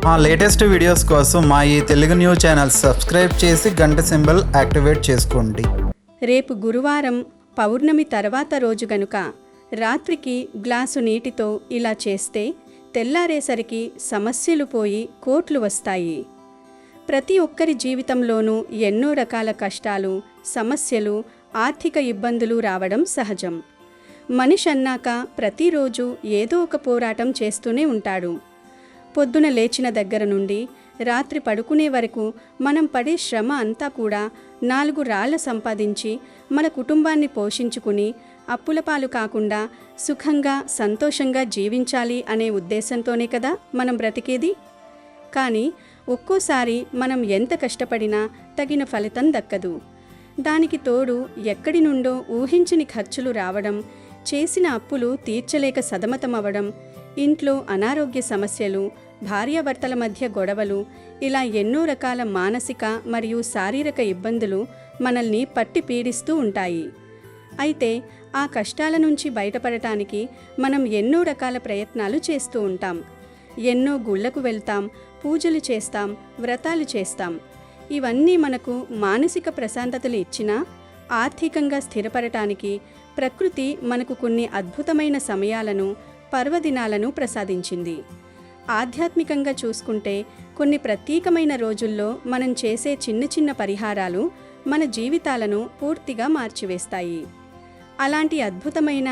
మా latest videos కోసం మా ఈ తెలుగు న్యూస్ ఛానల్ సబ్స్క్రైబ్ చేసి గంట సింబల్ యాక్టివేట్ చేసుకోండి. రేపు గురువారం పౌర్ణమి తర్వాత రోజు గనుక రాత్రికి గ్లాసు నీటితో ఇలా చేస్తే తెల్లారేసరికి సమస్యలు పోయి కోట్లు వస్తాయి. ప్రతి ఒక్కరి జీవితంలోనూ ఎన్నో రకాల కష్టాలు, సమస్యలు, ఆర్థిక ఇబ్బందులు రావడం సహజం. మనిషి అన్నాక ప్రతిరోజు ఏదో ఒక పోరాటం చేస్తూనే ఉంటాడు. పొద్దున లేచిన దగ్గర నుండి రాత్రి పడుకునే వరకు మనం పడే శ్రమ అంతా కూడా 4 రాళ్ల సంపాదించి మన కుటుంబాన్ని పోషించుకుని అప్పులపాలు కాకుండా సుఖంగా సంతోషంగా జీవించాలి అనే ఉద్దేశంతోనే కదా మనం బ్రతికేది. కానీ ఒక్కోసారి మనం ఎంత కష్టపడినా తగిన ఫలితం దక్కదు. దానికి తోడు ఎక్కడి నుండో ఊహించని ఖర్చులు రావడం, చేసిన అప్పులు తీర్చలేక సతమతమవ్వడం, ఇంట్లో అనారోగ్య సమస్యలు, భార్యాభర్తల మధ్య గొడవలు, ఇలా ఎన్నో రకాల మానసిక మరియు శారీరక ఇబ్బందులు మనల్ని పట్టి పీడిస్తూ ఉంటాయి. అయితే ఆ కష్టాల నుంచి బయటపడటానికి మనం ఎన్నో రకాల ప్రయత్నాలు చేస్తూ ఉంటాం. ఎన్నో గుళ్లకు వెళ్తాం, పూజలు చేస్తాం, వ్రతాలు చేస్తాం. ఇవన్నీ మనకు మానసిక ప్రశాంతతలు ఇచ్చినా ఆర్థికంగా స్థిరపడటానికి ప్రకృతి మనకు కొన్ని అద్భుతమైన సమయాలను, పర్వదినాలను ప్రసాదించింది. ఆధ్యాత్మికంగా చూసుకుంటే కొన్ని ప్రత్యేకమైన రోజుల్లో మనం చేసే చిన్న చిన్న పరిహారాలు మన జీవితాలను పూర్తిగా మార్చివేస్తాయి. అలాంటి అద్భుతమైన,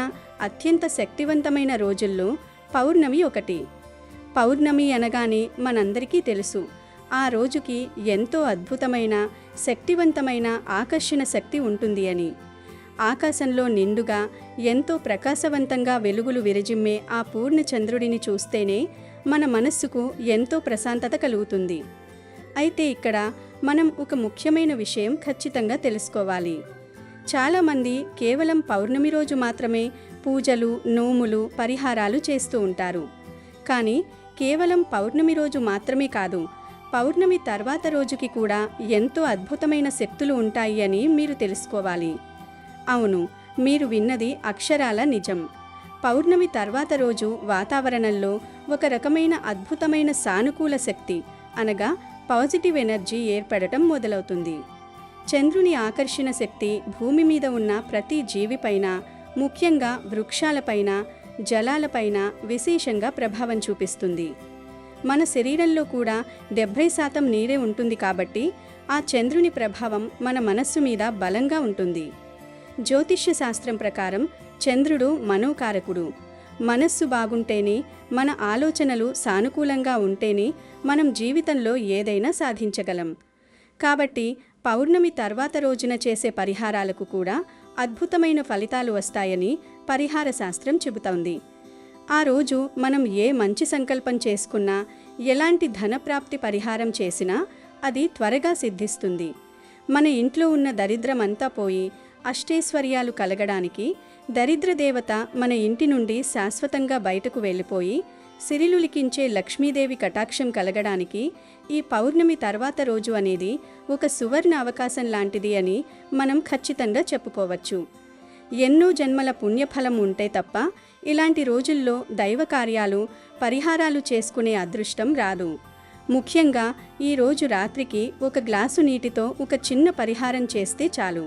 అత్యంత శక్తివంతమైన రోజుల్లో పౌర్ణమి ఒకటి. పౌర్ణమి అనగానే మనందరికీ తెలుసు, ఆ రోజుకి ఎంతో అద్భుతమైన, శక్తివంతమైన ఆకర్షణ శక్తి ఉంటుంది అని. ఆకాశంలో నిండుగా ఎంతో ప్రకాశవంతంగా వెలుగులు విరజిమ్మే ఆ పూర్ణ చంద్రుడిని చూస్తేనే మన మనస్సుకు ఎంతో ప్రశాంతత కలుగుతుంది. అయితే ఇక్కడ మనం ఒక ముఖ్యమైన విషయం ఖచ్చితంగా తెలుసుకోవాలి. చాలామంది కేవలం పౌర్ణమి రోజు మాత్రమే పూజలు, నోములు, పరిహారాలు చేస్తూ ఉంటారు. కానీ కేవలం పౌర్ణమి రోజు మాత్రమే కాదు, పౌర్ణమి తర్వాత రోజుకి కూడా ఎంతో అద్భుతమైన శక్తులు ఉంటాయి అని మీరు తెలుసుకోవాలి. అవును, మీరు విన్నది అక్షరాల నిజం. పౌర్ణమి తర్వాత రోజు వాతావరణంలో ఒక రకమైన అద్భుతమైన సానుకూల శక్తి, అనగా పాజిటివ్ ఎనర్జీ ఏర్పడటం మొదలవుతుంది. చంద్రుని ఆకర్షణ శక్తి భూమి మీద ఉన్న ప్రతి జీవిపైన, ముఖ్యంగా వృక్షాలపైన, జలాలపైన విశేషంగా ప్రభావం చూపిస్తుంది. మన శరీరంలో కూడా 70% నీరే ఉంటుంది కాబట్టి ఆ చంద్రుని ప్రభావం మన మనస్సు మీద బలంగా ఉంటుంది. జ్యోతిష్య శాస్త్రం ప్రకారం చంద్రుడు మనోకారకుడు. మనస్సు బాగుంటేనే, మన ఆలోచనలు సానుకూలంగా ఉంటేనే మనం జీవితంలో ఏదైనా సాధించగలం. కాబట్టి పౌర్ణమి తర్వాత రోజున చేసే పరిహారాలకు కూడా అద్భుతమైన ఫలితాలు వస్తాయని పరిహార శాస్త్రం చెబుతోంది. ఆ రోజు మనం ఏ మంచి సంకల్పం చేసుకున్నా, ఎలాంటి ధనప్రాప్తి పరిహారం చేసినా అది త్వరగా సిద్ధిస్తుంది. మన ఇంట్లో ఉన్న దరిద్రం అంతా పోయి అష్టైశ్వర్యాలు కలగడానికి, దరిద్ర దేవత మన ఇంటి నుండి శాశ్వతంగా బయటకు వెళ్ళిపోయి సిరిలులికించే లక్ష్మీదేవి కటాక్షం కలగడానికి ఈ పౌర్ణమి తర్వాత రోజు అనేది ఒక సువర్ణ అవకాశం లాంటిది అని మనం ఖచ్చితంగా చెప్పుకోవచ్చు. ఎన్నో జన్మల పుణ్యఫలం ఉంటే తప్ప ఇలాంటి రోజుల్లో దైవ కార్యాలు, పరిహారాలు చేసుకునే అదృష్టం రాదు. ముఖ్యంగా ఈ రోజు రాత్రికి ఒక గ్లాసు నీటితో ఒక చిన్న పరిహారం చేస్తే చాలు,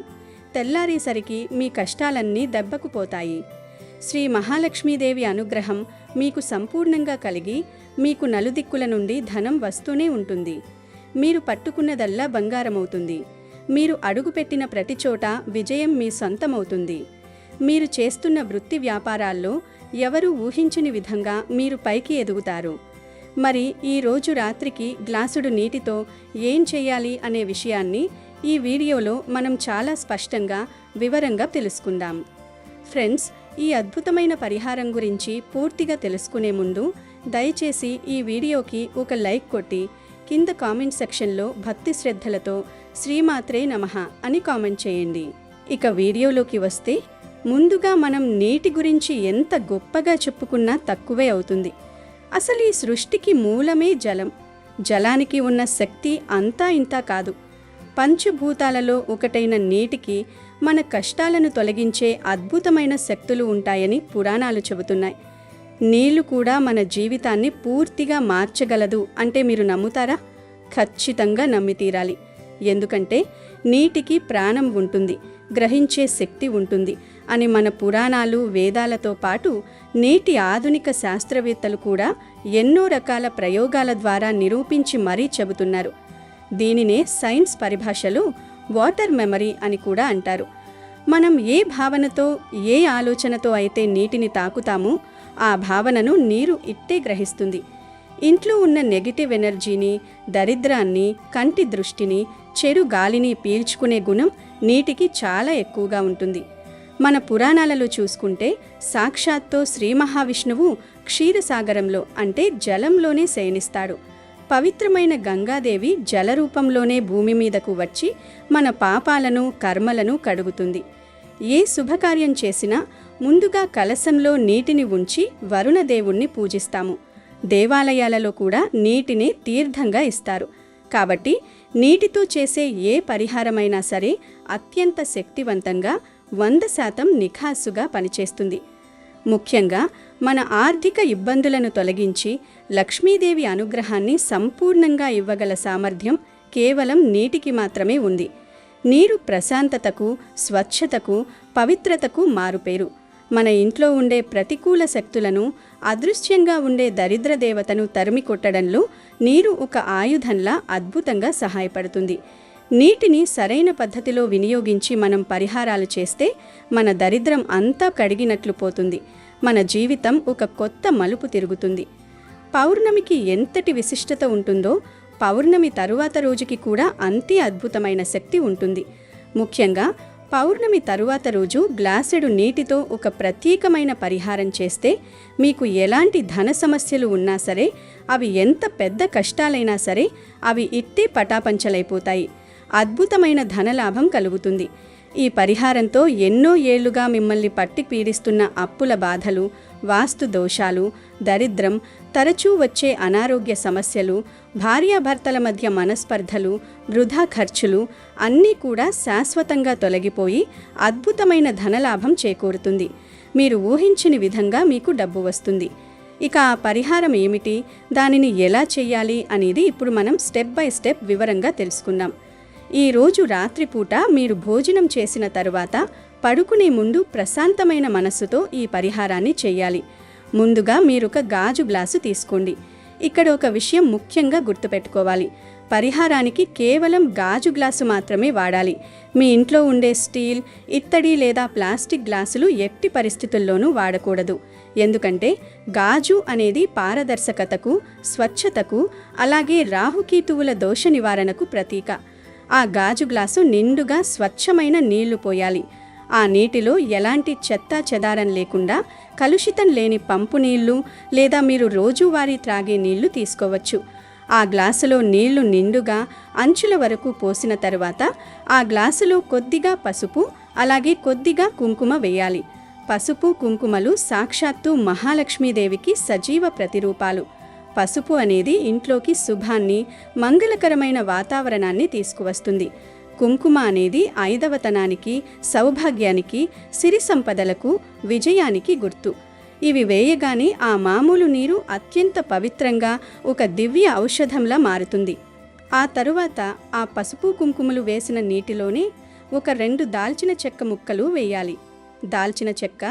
తెల్లారేసరికి మీ కష్టాలన్నీ దెబ్బకు పోతాయి. శ్రీ మహాలక్ష్మీదేవి అనుగ్రహం మీకు సంపూర్ణంగా కలిగి మీకు నలుదిక్కుల నుండి ధనం వస్తూనే ఉంటుంది. మీరు పట్టుకున్నదల్లా బంగారమవుతుంది. మీరు అడుగుపెట్టిన ప్రతి చోట విజయం మీ సొంతమవుతుంది. మీరు చేస్తున్న వృత్తి వ్యాపారాల్లో ఎవరూ ఊహించని విధంగా మీరు పైకి ఎదుగుతారు. మరి ఈ రోజు రాత్రికి గ్లాసుడు నీటితో ఏం చేయాలి అనే విషయాన్ని ఈ వీడియోలో మనం చాలా స్పష్టంగా, వివరంగా తెలుసుకుందాం. ఫ్రెండ్స్, ఈ అద్భుతమైన పరిహారం గురించి పూర్తిగా తెలుసుకునే ముందు దయచేసి ఈ వీడియోకి ఒక లైక్ కొట్టి కింద కామెంట్ సెక్షన్లో భక్తి శ్రద్ధలతో శ్రీమాత్రే నమః అని కామెంట్ చేయండి. ఇక వీడియోలోకి వస్తే, ముందుగా మనం నీటి గురించి ఎంత గొప్పగా చెప్పుకున్నా తక్కువే అవుతుంది. అసలు ఈ సృష్టికి మూలమే జలం. జలానికి ఉన్న శక్తి అంతా ఇంతా కాదు. పంచభూతాలలో ఒకటైన నీటికి మన కష్టాలను తొలగించే అద్భుతమైన శక్తులు ఉంటాయని పురాణాలు చెబుతున్నాయి. నీళ్లు కూడా మన జీవితాన్ని పూర్తిగా మార్చగలదు అంటే మీరు నమ్ముతారా? ఖచ్చితంగా నమ్మి తీరాలి. ఎందుకంటే నీటికి ప్రాణం ఉంటుంది, గ్రహించే శక్తి ఉంటుంది అని మన పురాణాలు, వేదాలతో పాటు నేటి ఆధునిక శాస్త్రవేత్తలు కూడా ఎన్నో రకాల ప్రయోగాల ద్వారా నిరూపించి మరీ చెబుతున్నారు. దీనినే సైన్స్ పరిభాషలో వాటర్ మెమరీ అని కూడా అంటారు. మనం ఏ భావనతో, ఏ ఆలోచనతో అయితే నీటిని తాకుతామో ఆ భావనను నీరు ఇట్టే గ్రహిస్తుంది. ఇంట్లో ఉన్న నెగిటివ్ ఎనర్జీని, దరిద్రాన్ని, కంటి దృష్టిని, చెడు గాలిని పీల్చుకునే గుణం నీటికి చాలా ఎక్కువగా ఉంటుంది. మన పురాణాలలో చూసుకుంటే సాక్షాత్తు శ్రీ మహావిష్ణువు క్షీరసాగరంలో అంటే జలంలోనే శయనిస్తాడు. పవిత్రమైన గంగాదేవి జలరూపంలోనే భూమి మీదకు వచ్చి మన పాపాలను, కర్మలను కడుగుతుంది. ఏ శుభకార్యం చేసినా ముందుగా కలశంలో నీటిని ఉంచి వరుణదేవుణ్ణి పూజిస్తాము. దేవాలయాలలో కూడా నీటిని తీర్థంగా ఇస్తారు. కాబట్టి నీటితో చేసే ఏ పరిహారమైనా సరే అత్యంత శక్తివంతంగా 100% నిఖాసుగా పనిచేస్తుంది. ముఖ్యంగా మన ఆర్థిక ఇబ్బందులను తొలగించి లక్ష్మీదేవి అనుగ్రహాన్ని సంపూర్ణంగా ఇవ్వగల సామర్థ్యం కేవలం నీటికి మాత్రమే ఉంది. నీరు ప్రశాంతతకు, స్వచ్ఛతకు, పవిత్రతకు మారుపేరు. మన ఇంట్లో ఉండే ప్రతికూల శక్తులను, అదృశ్యంగా ఉండే దరిద్ర దేవతను తరిమి కొట్టడంలో నీరు ఒక ఆయుధంలా అద్భుతంగా సహాయపడుతుంది. నీటిని సరైన పద్ధతిలో వినియోగించి మనం పరిహారాలు చేస్తే మన దరిద్రం అంతా కడిగినట్లు పోతుంది. మన జీవితం ఒక కొత్త మలుపు తిరుగుతుంది. పౌర్ణమికి ఎంతటి విశిష్టత ఉంటుందో పౌర్ణమి తరువాత రోజుకి కూడా అంతే అద్భుతమైన శక్తి ఉంటుంది. ముఖ్యంగా పౌర్ణమి తరువాత రోజు గ్లాసెడు నీటితో ఒక ప్రత్యేకమైన పరిహారం చేస్తే మీకు ఎలాంటి ధన సమస్యలు ఉన్నా సరే, అవి ఎంత పెద్ద కష్టాలైనా సరే అవి ఇట్టే పటాపంచలైపోతాయి. అద్భుతమైన ధనలాభం కలుగుతుంది. ఈ పరిహారంతో ఎన్నో ఏళ్లుగా మిమ్మల్ని పట్టి పీడిస్తున్న అప్పుల బాధలు, వాస్తు దోషాలు, దరిద్రం, తరచూ వచ్చే అనారోగ్య సమస్యలు, భార్యాభర్తల మధ్య మనస్పర్ధలు, వృధా ఖర్చులు అన్నీ కూడా శాశ్వతంగా తొలగిపోయి అద్భుతమైన ధనలాభం చేకూరుతుంది. మీరు ఊహించని విధంగా మీకు డబ్బు వస్తుంది. ఇక ఆ పరిహారం ఏమిటి, దానిని ఎలా చెయ్యాలి అనేది ఇప్పుడు మనం స్టెప్ బై స్టెప్ వివరంగా తెలుసుకుందాం. ఈరోజు రాత్రిపూట మీరు భోజనం చేసిన తరువాత పడుకునే ముందు ప్రశాంతమైన మనస్సుతో ఈ పరిహారాన్ని చెయ్యాలి. ముందుగా మీరొక గాజు గ్లాసు తీసుకోండి. ఇక్కడ ఒక విషయం ముఖ్యంగా గుర్తుపెట్టుకోవాలి. పరిహారానికి కేవలం గాజు గ్లాసు మాత్రమే వాడాలి. మీ ఇంట్లో ఉండే స్టీల్, ఇత్తడి లేదా ప్లాస్టిక్ గ్లాసులు ఎట్టి పరిస్థితుల్లోనూ వాడకూడదు. ఎందుకంటే గాజు అనేది పారదర్శకతకు, స్వచ్ఛతకు, అలాగే రాహుకేతువుల దోష నివారణకు ప్రతీక. ఆ గాజు గ్లాసు నిండుగా స్వచ్ఛమైన నీళ్లు పోయాలి. ఆ నీటిలో ఎలాంటి చెత్త చెదారం లేకుండా కలుషితం లేని పంపు నీళ్లు లేదా మీరు రోజువారీ త్రాగే నీళ్లు తీసుకోవచ్చు. ఆ గ్లాసులో నీళ్లు నిండుగా అంచుల వరకు పోసిన తరువాత ఆ గ్లాసులో కొద్దిగా పసుపు, అలాగే కొద్దిగా కుంకుమ వేయాలి. పసుపు, కుంకుమలు సాక్షాత్తు మహాలక్ష్మీదేవికి సజీవ ప్రతిరూపాలు. పసుపు అనేది ఇంట్లోకి శుభాన్ని, మంగళకరమైన వాతావరణాన్ని తీసుకువస్తుంది. కుంకుమ అనేది ఐదవతనానికి, సౌభాగ్యానికి, సిరి సంపదలకు, విజయానికి గుర్తు. ఇవి వేయగానే ఆ మామూలు నీరు అత్యంత పవిత్రంగా ఒక దివ్య ఔషధంలా మారుతుంది. ఆ తరువాత ఆ పసుపు కుంకుమలు వేసిన నీటిలోనే ఒక 2 దాల్చిన చెక్క ముక్కలు వేయాలి. దాల్చిన చెక్క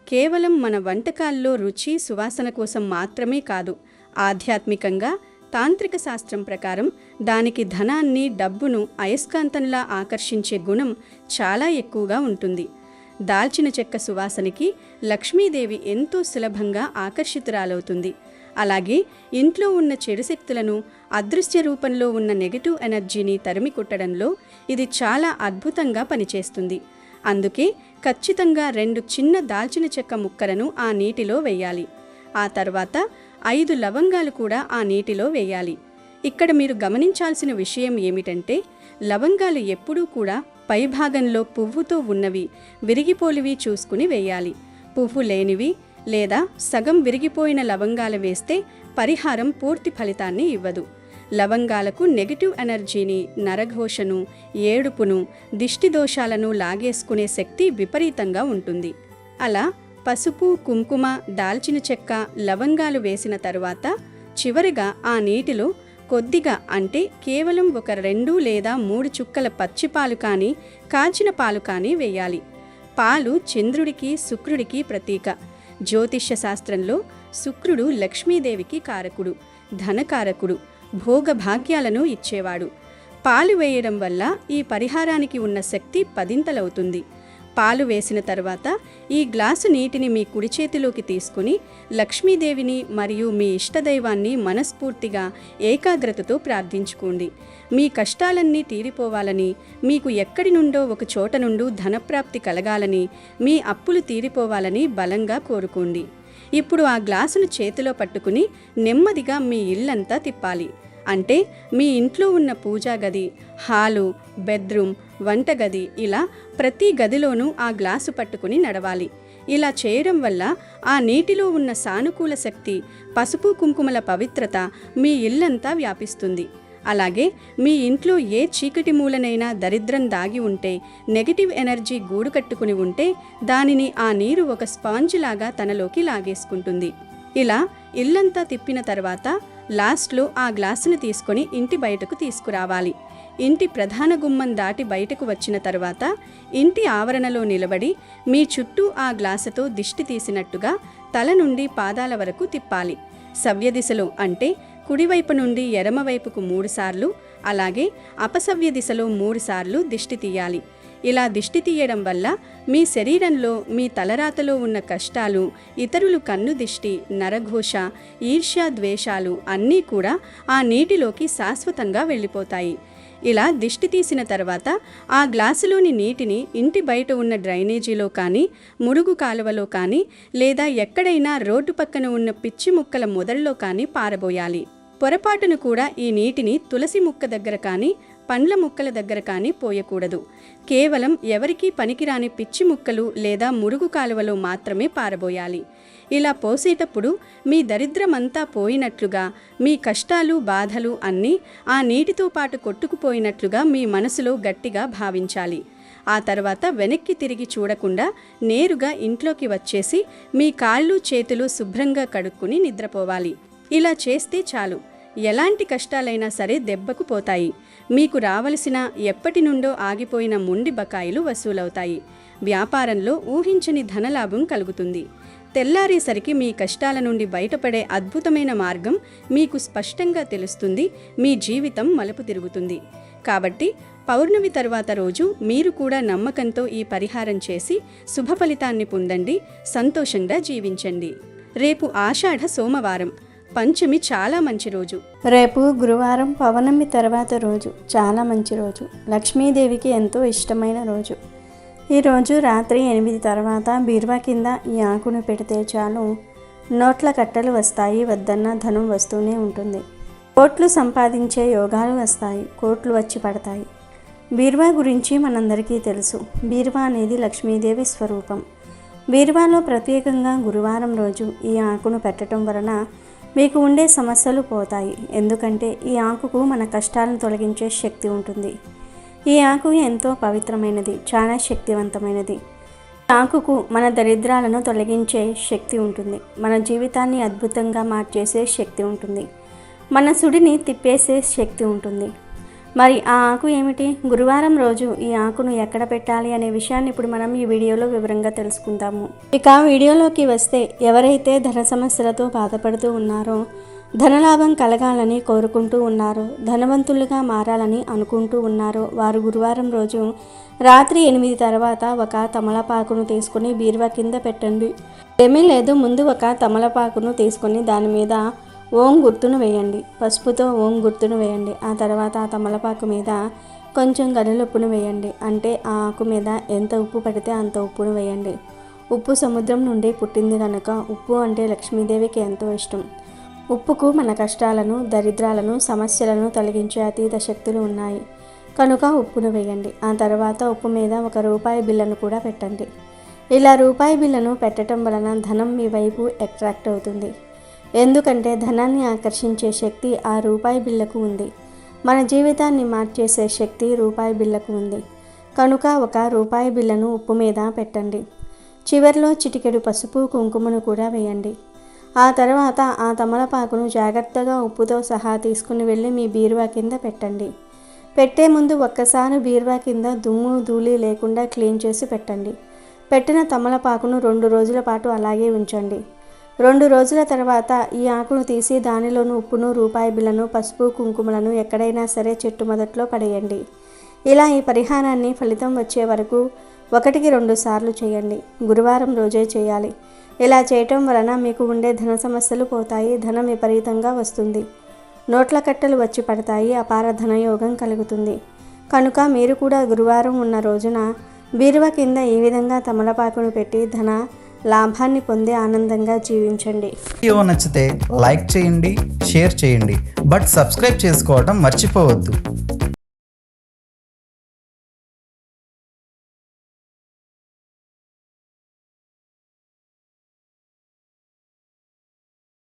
కేవలం మన వంటకాల్లో రుచి, సువాసన కోసం మాత్రమే కాదు, ఆధ్యాత్మికంగా, తాంత్రిక శాస్త్రం ప్రకారం దానికి ధనాన్ని, డబ్బును అయస్కాంతంలా ఆకర్షించే గుణం చాలా ఎక్కువగా ఉంటుంది. దాల్చిన చెక్క సువాసనకి లక్ష్మీదేవి ఎంతో సులభంగా ఆకర్షితురాలవుతుంది. అలాగే ఇంట్లో ఉన్న చెడు శక్తులను, అదృశ్య రూపంలో ఉన్న నెగటివ్ ఎనర్జీని తరిమి కొట్టడంలో ఇది చాలా అద్భుతంగా పనిచేస్తుంది. అందుకే ఖచ్చితంగా 2 చిన్న దాల్చిన చెక్క ముక్కలను ఆ నీటిలో వేయాలి. ఆ తర్వాత 5 లవంగాలు కూడా ఆ నీటిలో వేయాలి. ఇక్కడ మీరు గమనించాల్సిన విషయం ఏమిటంటే లవంగాలు ఎప్పుడూ కూడా పైభాగంలో పువ్వుతో ఉన్నవి, విరిగిపోలివి చూసుకుని వేయాలి. పువ్వు లేనివి లేదా సగం విరిగిపోయిన లవంగాలు వేస్తే పరిహారం పూర్తి ఫలితాన్ని ఇవ్వదు. లవంగాలకు నెగటివ్ ఎనర్జీని, నరఘోషను, ఏడుపును, దిష్టి దోషాలను లాగేసుకునే శక్తి విపరీతంగా ఉంటుంది. అలా పసుపు, కుంకుమ, దాల్చిన చెక్క, లవంగాలు వేసిన తరువాత చివరిగా ఆ నీటిలో కొద్దిగా అంటే కేవలం ఒక 2 లేదా 3 చుక్కల పచ్చిపాలు కానీ కాచిన పాలు కానీ వేయాలి. పాలు చంద్రుడికి, శుక్రుడికి ప్రతీక. జ్యోతిష్య శాస్త్రంలో శుక్రుడు లక్ష్మీదేవికి కారకుడు, ధనకారకుడు, భోగభాగ్యాలను ఇచ్చేవాడు. పాలు వేయడం వల్ల ఈ పరిహారానికి ఉన్న శక్తి 10ంతలవుతుంది. పాలు వేసిన తర్వాత ఈ గ్లాసు నీటిని మీ కుడి చేతిలోకి తీసుకుని లక్ష్మీదేవిని మరియు మీ ఇష్టదైవాన్ని మనస్ఫూర్తిగా ఏకాగ్రతతో ప్రార్థించుకోండి. మీ కష్టాలన్నీ తీరిపోవాలని, మీకు ఎక్కడి నుండో ఒక చోట నుండి ధనప్రాప్తి కలగాలని, మీ అప్పులు తీరిపోవాలని బలంగా కోరుకోండి. ఇప్పుడు ఆ గ్లాసును చేతిలో పట్టుకుని నెమ్మదిగా మీ ఇల్లంతా తిప్పాలి. అంటే మీ ఇంట్లో ఉన్న పూజా గది, హాలు, బెడ్రూమ్, వంటగది ఇలా ప్రతి గదిలోనూ ఆ గ్లాసు పట్టుకుని నడవాలి. ఇలా చేయడం వల్ల ఆ నీటిలో ఉన్న సానుకూల శక్తి, పసుపు కుంకుమల పవిత్రత మీ ఇల్లంతా వ్యాపిస్తుంది. అలాగే మీ ఇంట్లో ఏ చీకటి మూలనైనా దరిద్రం దాగి ఉంటే, నెగటివ్ ఎనర్జీ గూడు కట్టుకుని ఉంటే దానిని ఆ నీరు ఒక స్పాంజ్ లాగా తనలోకి లాగేసుకుంటుంది. ఇలా ఇల్లంతా తిప్పిన తర్వాత లాస్ట్లో ఆ గ్లాసును తీసుకొని ఇంటి బయటకు తీసుకురావాలి. ఇంటి ప్రధాన గుమ్మం దాటి బయటకు వచ్చిన తర్వాత ఇంటి ఆవరణలో నిలబడి మీ చుట్టూ ఆ గ్లాసుతో దిష్టి తీసినట్టుగా తల నుండి పాదాల వరకు తిప్పాలి. సవ్య దిశలో అంటే కుడివైపు నుండి ఎడమవైపుకు 3 సార్లు, అలాగే అపసవ్య దిశలో 3 సార్లు దిష్టి తీయాలి. ఇలా దిష్టి తీయడం వల్ల మీ శరీరంలో, మీ తలరాతలో ఉన్న కష్టాలు, ఇతరులు కన్ను దిష్టి, నరఘోష, ఈర్ష్య, ద్వేషాలు అన్నీ కూడా ఆ నీటిలోకి శాశ్వతంగా వెళ్ళిపోతాయి. ఇలా దిష్టి తీసిన తర్వాత ఆ గ్లాసులోని నీటిని ఇంటి బయట ఉన్న డ్రైనేజీలో కానీ, మురుగు కాలువలో కానీ, లేదా ఎక్కడైనా రోడ్డు పక్కన ఉన్న పిచ్చి ముక్కల మొదల్లో కానీ పారబోయాలి. పొరపాటును కూడా ఈ నీటిని తులసి ముక్క దగ్గర కానీ, పండ్ల ముక్కల దగ్గర కానీ పోయకూడదు. కేవలం ఎవరికీ పనికిరాని పిచ్చి ముక్కలు లేదా మురుగు కాలువలో మాత్రమే పారబోయాలి. ఇలా పోసేటప్పుడు మీ దరిద్రమంతా పోయినట్లుగా, మీ కష్టాలు, బాధలు అన్నీ ఆ నీటితో పాటు కొట్టుకుపోయినట్లుగా మీ మనసులో గట్టిగా భావించాలి. ఆ తర్వాత వెనక్కి తిరిగి చూడకుండా నేరుగా ఇంట్లోకి వచ్చేసి మీ కాళ్ళు, చేతులు శుభ్రంగా కడుక్కుని నిద్రపోవాలి. ఇలా చేస్తే చాలు, ఎలాంటి కష్టాలైనా సరే దెబ్బకు పోతాయి. మీకు రావలసిన ఎప్పటి నుండో ఆగిపోయిన మొండి బకాయిలు వసూలవుతాయి. వ్యాపారంలో ఊహించని ధనలాభం కలుగుతుంది. తెల్లారేసరికి మీ కష్టాల నుండి బయటపడే అద్భుతమైన మార్గం మీకు స్పష్టంగా తెలుస్తుంది. మీ జీవితం మలుపు తిరుగుతుంది. కాబట్టి పౌర్ణమి తర్వాత రోజు మీరు కూడా నమ్మకంతో ఈ పరిహారం చేసి శుభ ఫలితాన్ని పొందండి. సంతోషంగా జీవించండి. రేపు ఆషాఢ సోమవారం, పంచమి చాలా మంచి రోజు. రేపు గురువారం, పౌర్ణమి తర్వాత రోజు చాలా మంచి రోజు. లక్ష్మీదేవికి ఎంతో ఇష్టమైన రోజు. ఈరోజు రాత్రి 8 తర్వాత బీరువా కింద ఈ ఆకును పెడితే చాలు, నోట్ల కట్టలు వస్తాయి, వద్దన్న ధనం వస్తూనే ఉంటుంది. కోట్లు సంపాదించే యోగాలు వస్తాయి, కోట్లు వచ్చి పడతాయి. బీరువా గురించి మనందరికీ తెలుసు. బీరువా అనేది లక్ష్మీదేవి స్వరూపం. బీరువాలో ప్రత్యేకంగా గురువారం రోజు ఈ ఆకును పెట్టడం వలన మీకు ఉండే సమస్యలు పోతాయి. ఎందుకంటే ఈ ఆకుకు మన కష్టాలను తొలగించే శక్తి ఉంటుంది. ఈ ఆకు ఎంతో పవిత్రమైనది, చాలా శక్తివంతమైనది. ఈ ఆకుకు మన దరిద్రాలను తొలగించే శక్తి ఉంటుంది. మన జీవితాన్ని అద్భుతంగా మార్చేసే శక్తి ఉంటుంది. మన సుడిని తిప్పేసే శక్తి ఉంటుంది. మరి ఆ ఆకు ఏమిటి? గురువారం రోజు ఈ ఆకును ఎక్కడ పెట్టాలి అనే విషయాన్ని ఇప్పుడు మనం ఈ వీడియోలో వివరంగా తెలుసుకుందాము. ఇక వీడియోలోకి వస్తే, ఎవరైతే ధన సమస్యలతో బాధపడుతూ ఉన్నారో, ధనలాభం కలగాలని కోరుకుంటూ ఉన్నారో, ధనవంతులుగా మారాలని అనుకుంటూ ఉన్నారో, వారు గురువారం రోజు రాత్రి 8 తర్వాత ఒక తమలపాకును తీసుకుని బీరువా కింద పెట్టండి. ఏమీ లేదు, ముందు ఒక తమలపాకును తీసుకొని దాని మీద ఓం గుర్తును వేయండి. పసుపుతో ఓం గుర్తును వేయండి. ఆ తర్వాత ఆ తమలపాకు మీద కొంచెం గనులుప్పును వేయండి. అంటే ఆ ఆకు మీద ఎంత ఉప్పు పడితే అంత ఉప్పును వేయండి. ఉప్పు సముద్రం నుండి పుట్టింది కనుక ఉప్పు అంటే లక్ష్మీదేవికి ఎంతో ఇష్టం. ఉప్పుకు మన కష్టాలను, దరిద్రాలను, సమస్యలను తొలగించే అతీత శక్తులు ఉన్నాయి కనుక ఉప్పును వేయండి. ఆ తర్వాత ఉప్పు మీద ఒక రూపాయి బిళ్ళను కూడా పెట్టండి. ఇలా రూపాయి బిళ్ళను పెట్టడం వలన ధనం మీ వైపు అట్రాక్ట్ అవుతుంది. ఎందుకంటే ధనాన్ని ఆకర్షించే శక్తి ఆ రూపాయి బిళ్ళకు ఉంది. మన జీవితాన్ని మార్చేసే శక్తి రూపాయి బిళ్ళకు ఉంది. కనుక ఒక రూపాయి బిళ్ళను ఉప్పు మీద పెట్టండి. చివరిలో చిటికెడు పసుపు కుంకుమను కూడా వేయండి. ఆ తర్వాత ఆ తమలపాకును జాగ్రత్తగా ఉప్పుతో సహా తీసుకుని వెళ్ళి మీ బీరువా కింద పెట్టండి. పెట్టే ముందు ఒక్కసారి బీరువా కింద దుమ్ము ధూళి లేకుండా క్లీన్ చేసి పెట్టండి. పెట్టిన తమలపాకును 2 రోజుల పాటు అలాగే ఉంచండి. 2 రోజుల తర్వాత ఈ ఆకును తీసి దానిలోని ఉప్పును, రూపాయి బిళ్ళను, పసుపు కుంకుమలను ఎక్కడైనా సరే చెట్టు మొదట్లో పడేయండి. ఇలా ఈ పరిహారాన్ని ఫలితం వచ్చే వరకు 1కి 2 సార్లు చేయండి. గురువారం రోజే చేయాలి. ఇలా చేయటం వలన మీకు ఉండే ధన సమస్యలు పోతాయి. ధనం విపరీతంగా వస్తుంది. నోట్ల కట్టలు వచ్చి పడతాయి. అపార ధనయోగం కలుగుతుంది. కనుక మీరు కూడా గురువారం ఉన్న రోజున బీరువా కింద ఈ విధంగా తమలపాకును పెట్టి ధన లాభాన్ని పొంది ఆనందంగా జీవించండి. వీడియో నచ్చితే లైక్ చేయండి, షేర్ చేయండి, బట్ సబ్స్క్రైబ్ చేసుకోవడం మర్చిపోవద్దు.